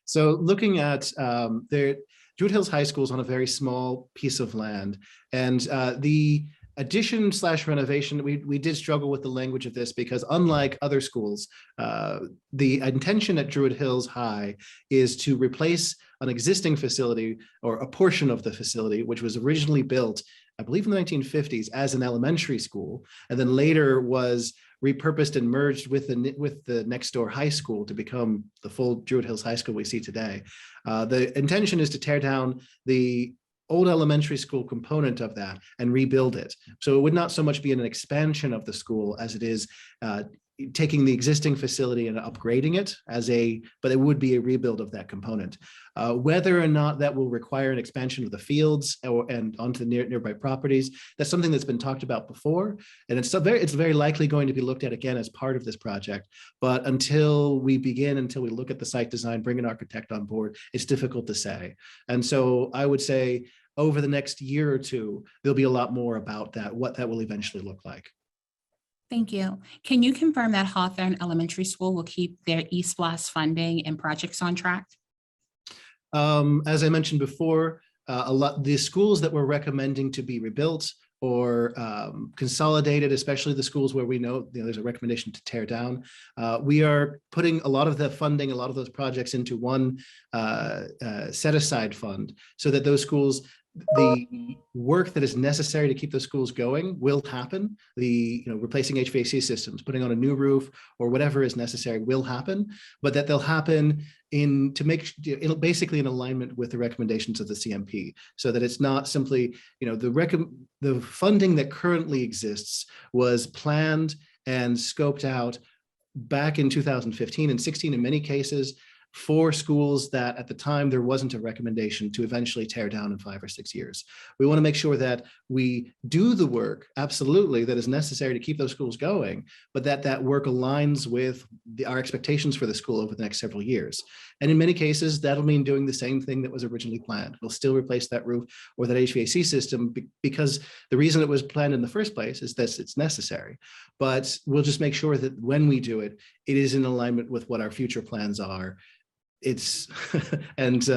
So looking at Druid Hills High School is on a very small piece of land, and the addition/renovation, we did struggle with the language of this because unlike other schools, the intention at Druid Hills High is to replace an existing facility or a portion of the facility, which was originally built, I believe in the 1950s as an elementary school, and then later was repurposed and merged with the next door high school to become the full Druid Hills High School we see today. The intention is to tear down the old elementary school component of that and rebuild it. So it would not so much be an expansion of the school as it is taking the existing facility and upgrading it but it would be a rebuild of that component. Whether or not that will require an expansion of the fields and onto the nearby properties, that's something that's been talked about before, and it's very likely going to be looked at again as part of this project. But until we look at the site design, bring an architect on board, it's difficult to say. And so I would say over the next year or two, there'll be a lot more about that, what that will eventually look like. Thank you. Can you confirm that Hawthorne Elementary School will keep their eSPLOST funding and projects on track? As I mentioned before, the schools that we're recommending to be rebuilt or consolidated, especially the schools where we know there's a recommendation to tear down, we are putting a lot of the funding, a lot of those projects into one set-aside fund so that those schools, the work that is necessary to keep those schools going will happen. Replacing HVAC systems, putting on a new roof, or whatever is necessary will happen, but that they'll happen basically in alignment with the recommendations of the CMP, so that it's not simply, the funding that currently exists was planned and scoped out back in 2015 and 16 in many cases for schools that at the time there wasn't a recommendation to eventually tear down in 5 or 6 years. We want to make sure that we do the work, absolutely, that is necessary to keep those schools going, but that work aligns with our expectations for the school over the next several years. And in many cases, that'll mean doing the same thing that was originally planned. We'll still replace that roof or that HVAC system because the reason it was planned in the first place is that it's necessary. But we'll just make sure that when we do it, it is in alignment with what our future plans are. It's and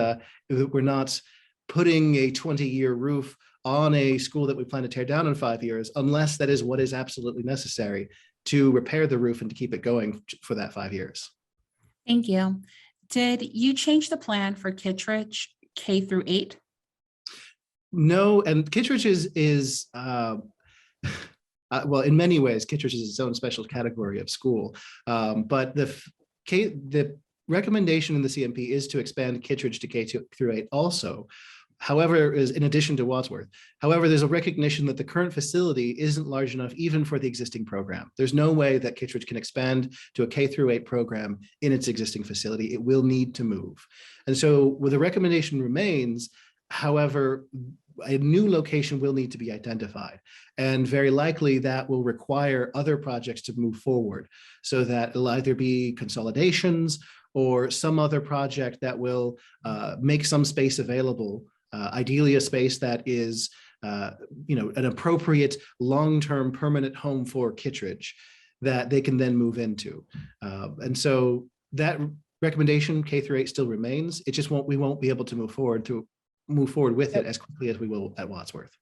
we're not putting a 20-year roof on a school that we plan to tear down in 5 years, unless that is what is absolutely necessary to repair the roof and to keep it going for that 5 years. Thank you. Did you change the plan for Kittredge K through 8? No, and Kittredge is well, in many ways, Kittredge is its own special category of school, but the recommendation in the CMP is to expand Kittredge to K through 8 also. However, is in addition to Wadsworth. However, there's a recognition that the current facility isn't large enough even for the existing program. There's no way that Kittredge can expand to a K through 8 program in its existing facility. It will need to move. And so the recommendation remains, however, a new location will need to be identified. And very likely that will require other projects to move forward so that it'll either be consolidations or some other project that will make some space available, ideally a space that is an appropriate long-term permanent home for Kittredge that they can then move into. And so that recommendation K through 8 still remains. It just we won't be able to move forward with it as quickly as we will at Wadsworth.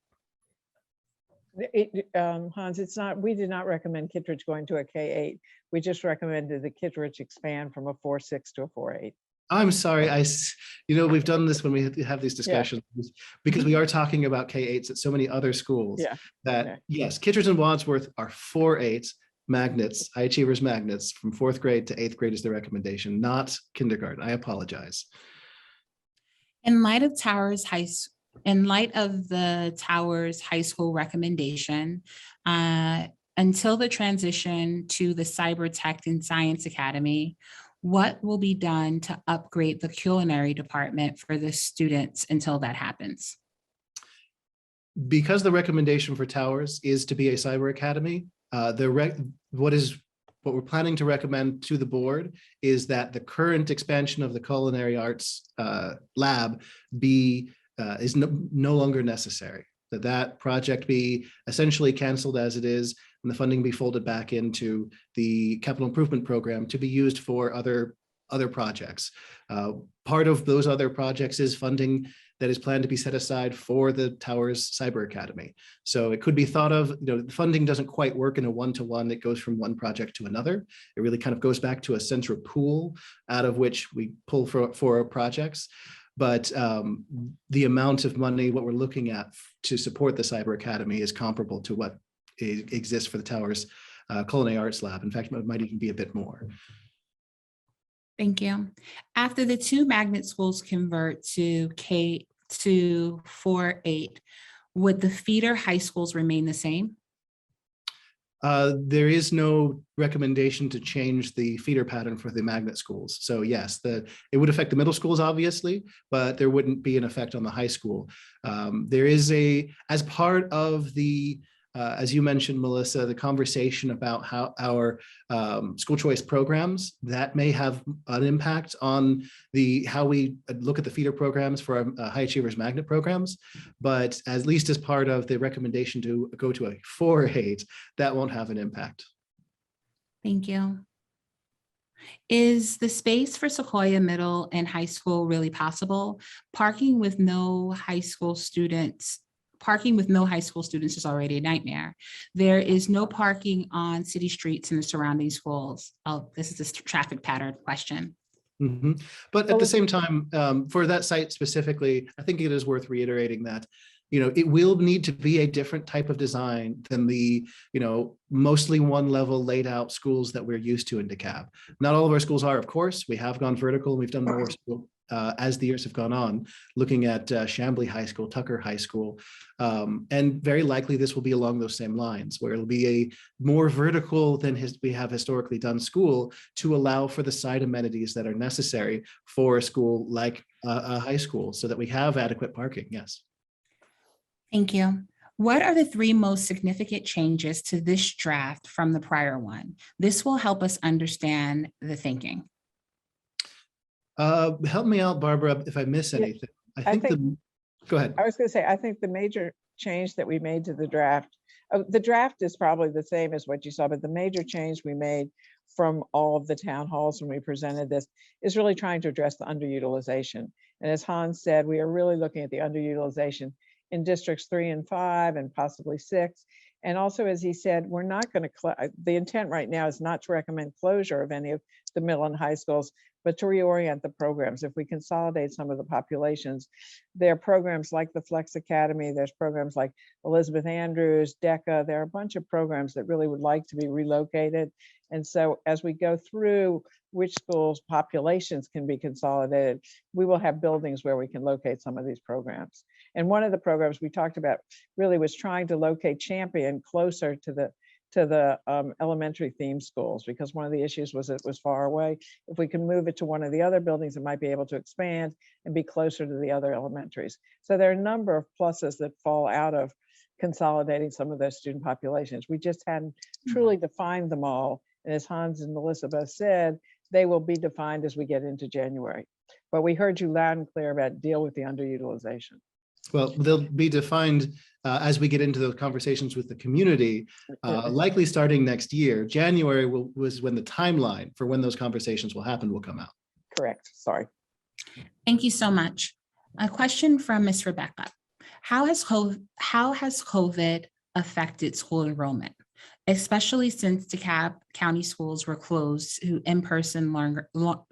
Hans, we did not recommend Kittredge going to a K-8. We just recommended the Kittredge expand from a 4.6 to a 4.8. I'm sorry, we've done this when we have these discussions because we are talking about K-8s at so many other schools yes, Kittredge and Wadsworth are 4.8 magnets, high achievers magnets from 4th grade to 8th grade is the recommendation, not kindergarten. I apologize. In light of the Towers High School recommendation, until the transition to the Cyber Tech and Science Academy, what will be done to upgrade the culinary department for the students until that happens? Because the recommendation for Towers is to be a cyber academy, what we're planning to recommend to the board is that the current expansion of the culinary arts lab is no longer necessary, that project be essentially canceled as it is, and the funding be folded back into the capital improvement program to be used for other projects. Part of those other projects is funding that is planned to be set aside for the Towers Cyber Academy. So it could be thought of, funding doesn't quite work in a one-to-one. It goes from one project to another. It really kind of goes back to a central pool out of which we pull for projects. But the amount of money, what we're looking at to support the Cyber Academy is comparable to what exists for the Towers Culinary Arts Lab. In fact, it might even be a bit more. Thank you. After the 2 magnet schools convert to K to 4.8, would the feeder high schools remain the same? There is no recommendation to change the feeder pattern for the magnet schools. So yes, it would affect the middle schools, obviously, but there wouldn't be an effect on the high school. There is as part of the, as you mentioned, Melissa, the conversation about how our school choice programs, that may have an impact on how we look at the feeder programs for our high achievers magnet programs. But at least as part of the recommendation to go to a 4.8, that won't have an impact. Thank you. Is the space for Sequoia Middle and High School really possible? Parking with no high school students is already a nightmare. There is no parking on city streets in the surrounding schools. Oh, this is a traffic pattern question. Mm-hmm. But at the same time, for that site specifically, I think it is worth reiterating that, it will need to be a different type of design than the, mostly one level laid out schools that we're used to in DeKalb. Not all of our schools are, of course. We have gone vertical. We've done more as the years have gone on, looking at Chambly High School, Tucker High School. And very likely this will be along those same lines, where it'll be a more vertical than we have historically done school to allow for the side amenities that are necessary for a school like a high school, so that we have adequate parking. Yes. Thank you. What are the 3 most significant changes to this draft from the prior one? This will help us understand the thinking. Help me out, Barbara, if I miss Yeah, anything. I think go ahead. I was going to say, I think the major change that we made to the draft is probably the same as what you saw, but the major change we made from all of the town halls when we presented this is really trying to address the underutilization. And as Hans said, we are really looking at the underutilization in districts 3 and 5 and possibly 6. And also, as he said, we're not going to, the intent right now is not to recommend closure of any of the middle and high schools, but to reorient the programs. If we consolidate some of the populations, there are programs like the Flex Academy, there's programs like Elizabeth Andrews, DECA, there are a bunch of programs that really would like to be relocated. And so as we go through which schools populations can be consolidated, we will have buildings where we can locate some of these programs. And one of the programs we talked about really was trying to locate Champion closer to the elementary theme schools, because one of the issues was it was far away. If we can move it to one of the other buildings, it might be able to expand and be closer to the other elementaries. So there are a number of pluses that fall out of consolidating some of those student populations. We just hadn't truly defined them all. And as Hans and Melissa both said, they will be defined as we get into January. But we heard you loud and clear about deal with the underutilization. Well, they'll be defined as we get into those conversations with the community, likely starting next year. January was when the timeline for when those conversations will happen will come out. Correct. Sorry. Thank you so much. A question from Ms. Rebecca. How has COVID affected school enrollment, especially since DeKalb County schools were closed to in-person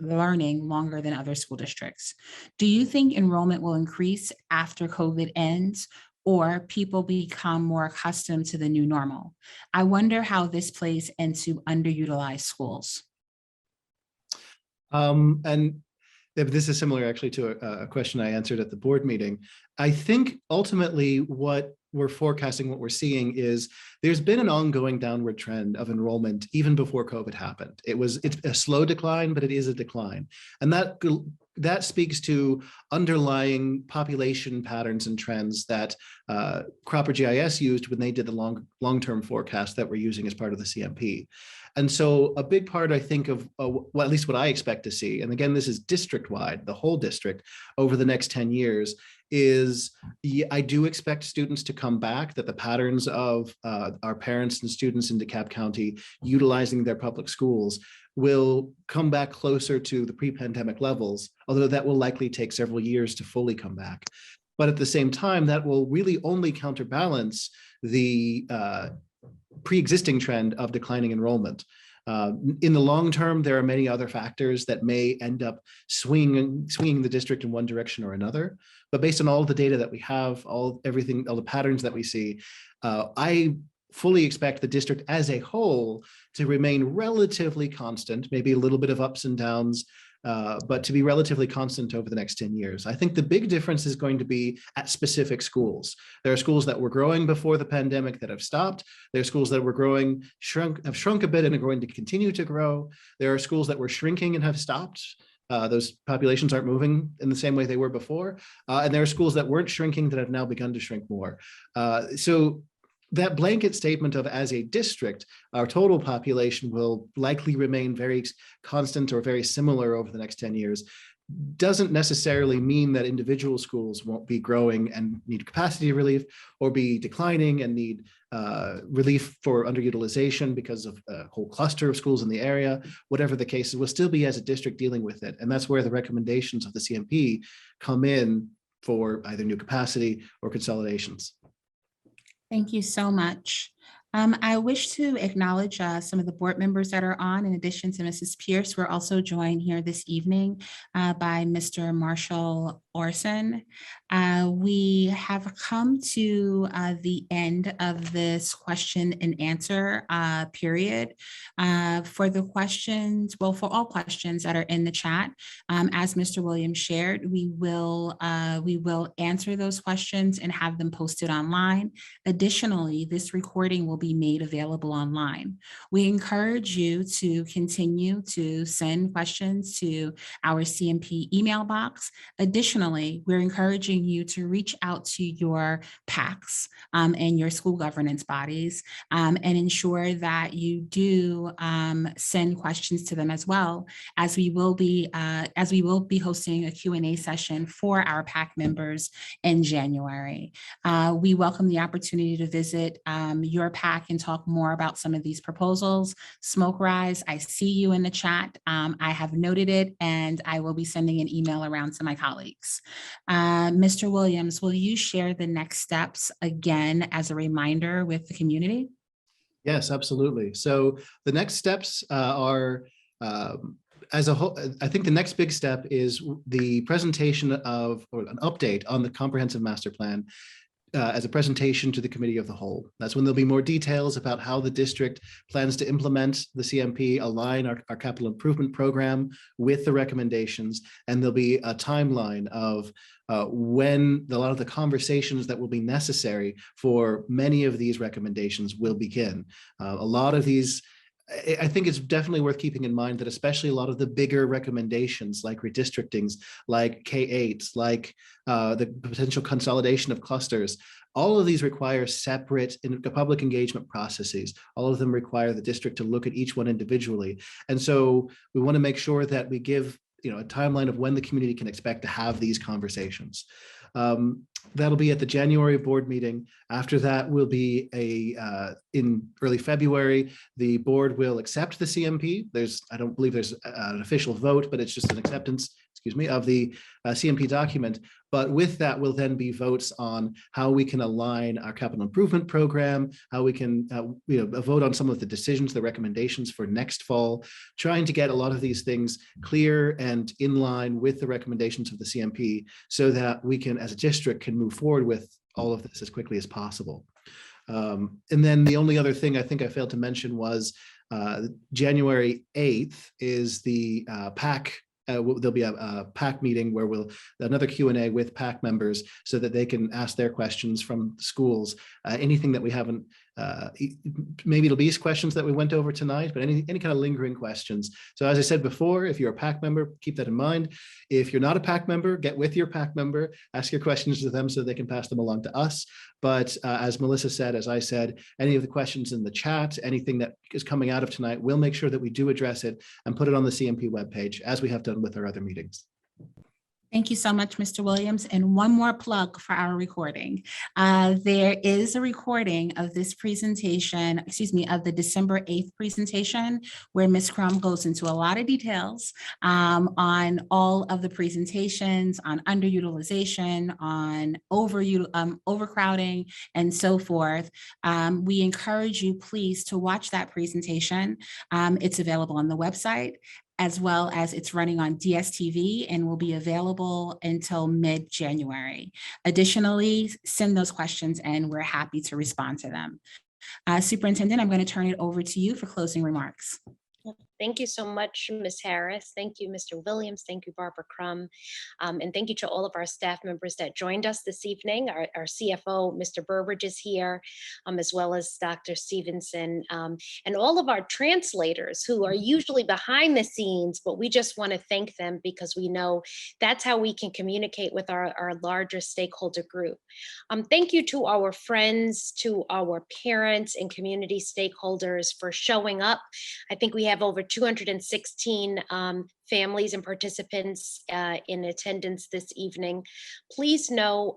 learning longer than other school districts? Do you think enrollment will increase after COVID ends, or people become more accustomed to the new normal? I wonder how this plays into underutilized schools. And this is similar actually to a question I answered at the board meeting. I think ultimately what we're forecasting, what we're seeing is there's been an ongoing downward trend of enrollment even before COVID happened. It's a slow decline, but it is a decline. And that speaks to underlying population patterns and trends that Cropper GIS used when they did the long-term forecast that we're using as part of the CMP. And so a big part, I think, of well, at least what I expect to see, and again, this is district-wide, the whole district, over the next 10 years, is I do expect students to come back, that the patterns of our parents and students in DeKalb County utilizing their public schools will come back closer to the pre-pandemic levels, although that will likely take several years to fully come back. But at the same time, that will really only counterbalance the pre-existing trend of declining enrollment. In the long term, there are many other factors that may end up swinging the district in one direction or another. But based on all the data that we have, all the patterns that we see, I fully expect the district as a whole to remain relatively constant, maybe a little bit of ups and downs, but to be relatively constant over the next 10 years. I think the big difference is going to be at specific schools. There are schools that were growing before the pandemic that have stopped. There are schools that were growing, have shrunk a bit and are going to continue to grow. There are schools that were shrinking and have stopped. Those populations aren't moving in the same way they were before. And there are schools that weren't shrinking that have now begun to shrink more. So that blanket statement of as a district, our total population will likely remain very constant or very similar over the next 10 years doesn't necessarily mean that individual schools won't be growing and need capacity relief, or be declining and need relief for underutilization because of a whole cluster of schools in the area. Whatever the case is, we'll still be as a district dealing with it. And that's where the recommendations of the CMP come in for either new capacity or consolidations. Thank you so much. I wish to acknowledge some of the board members that are on. In addition to Mrs. Pierce, we're also joined here this evening by Mr. Marshall Orson. We have come to the end of this question and answer period. For the questions, well, for all questions that are in the chat, as Mr. Williams shared, we will answer those questions and have them posted online. Additionally, this recording will be made available online. We encourage you to continue to send questions to our CMP email box. Additionally, we're encouraging you to reach out to your PACs and your school governance bodies and ensure that you do send questions to them as well, as we will be hosting a Q&A session for our PAC members in January. We welcome the opportunity to visit your PAC and talk more about some of these proposals. Smoke Rise, I see you in the chat. I have noted it, and I will be sending an email around to my colleagues. Mr. Williams, will you share the next steps again as a reminder with the community? Yes, absolutely. So the next steps are, as a whole, I think the next big step is the presentation of, or an update on the comprehensive master plan as a presentation to the committee of the whole. That's when there'll be more details about how the district plans to implement the CMP, align our capital improvement program with the recommendations, and there'll be a timeline of when a lot of the conversations that will be necessary for many of these recommendations will begin. A lot of these, I think it's definitely worth keeping in mind that especially a lot of the bigger recommendations like redistrictings, like K-8, like the potential consolidation of clusters, all of these require separate public engagement processes. All of them require the district to look at each one individually. And so we want to make sure that we give a timeline of when the community can expect to have these conversations. That'll be at the January board meeting. After that will be in early February, the board will accept the CMP. I don't believe there's an official vote, but it's just an acceptance, of the CMP document. But with that will then be votes on how we can align our capital improvement program, how we can vote on some of the decisions, the recommendations for next fall, trying to get a lot of these things clear and in line with the recommendations of the CMP so that we can, as a district, can move forward with all of this as quickly as possible. And then the only other thing I think I failed to mention was January 8th is the PAC. There'll be a PAC meeting where another Q&A with PAC members so that they can ask their questions from schools. Anything that we haven't, maybe it'll be questions that we went over tonight, but any kind of lingering questions. So as I said before, if you're a PAC member, keep that in mind. If you're not a PAC member, get with your PAC member, ask your questions to them so they can pass them along to us. But as Melissa said, as I said, any of the questions in the chat, anything that is coming out of tonight, we'll make sure that we do address it and put it on the CMP webpage as we have done with our other meetings. Thank you so much, Mr. Williams. And one more plug for our recording. There is a recording of this presentation, of the December 8th presentation, where Ms. Crum goes into a lot of details on all of the presentations, on underutilization, on overcrowding, and so forth. We encourage you, please, to watch that presentation. It's available on the website, as well as it's running on DSTV and will be available until mid-January. Additionally, send those questions and we're happy to respond to them. Superintendent, I'm going to turn it over to you for closing remarks. Thank you so much, Ms. Harris. Thank you, Mr. Williams. Thank you, Barbara Crum. And thank you to all of our staff members that joined us this evening. Our CFO, Mr. Burbridge, is here, as well as Dr. Stevenson, and all of our translators who are usually behind the scenes, but we just want to thank them because we know that's how we can communicate with our larger stakeholder group. Thank you to our friends, to our parents and community stakeholders for showing up. I think we have over 216 families and participants in attendance this evening. Please know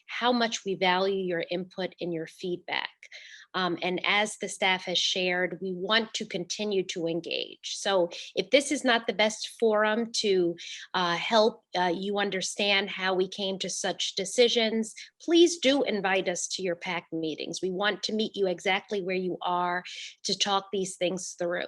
how much we value your input and your feedback. And as the staff has shared, we want to continue to engage. So if this is not the best forum to help you understand how we came to such decisions, please do invite us to your PAC meetings. We want to meet you exactly where you are to talk these things through.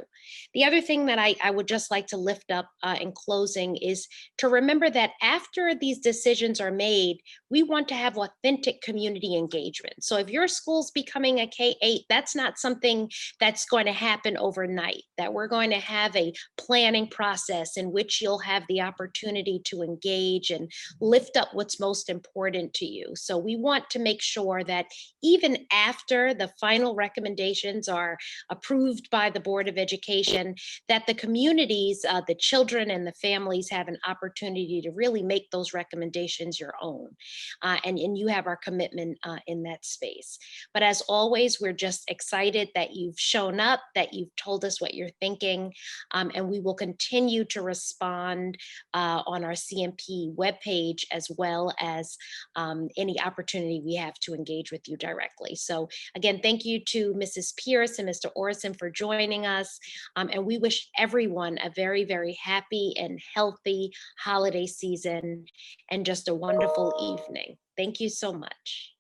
The other thing that I would just like to lift up in closing is to remember that after these decisions are made, we want to have authentic community engagement. So if your school's becoming a K-8, that's not something that's going to happen overnight, that we're going to have a planning process in which you'll have the opportunity to engage and lift up what's most important to you. So we want to make sure that even after the final recommendations are approved by the Board of Education, that the communities, the children and the families have an opportunity to really make those recommendations your own. And you have our commitment in that space. But as always, we're just excited that you've shown up, that you've told us what you're thinking, and we will continue to respond on our CMP webpage, as well as any opportunity we have to engage with you directly. So again, thank you to Mrs. Pierce and Mr. Orson for joining us. And we wish everyone a very, very happy and healthy holiday season and just a wonderful evening. Thank you so much.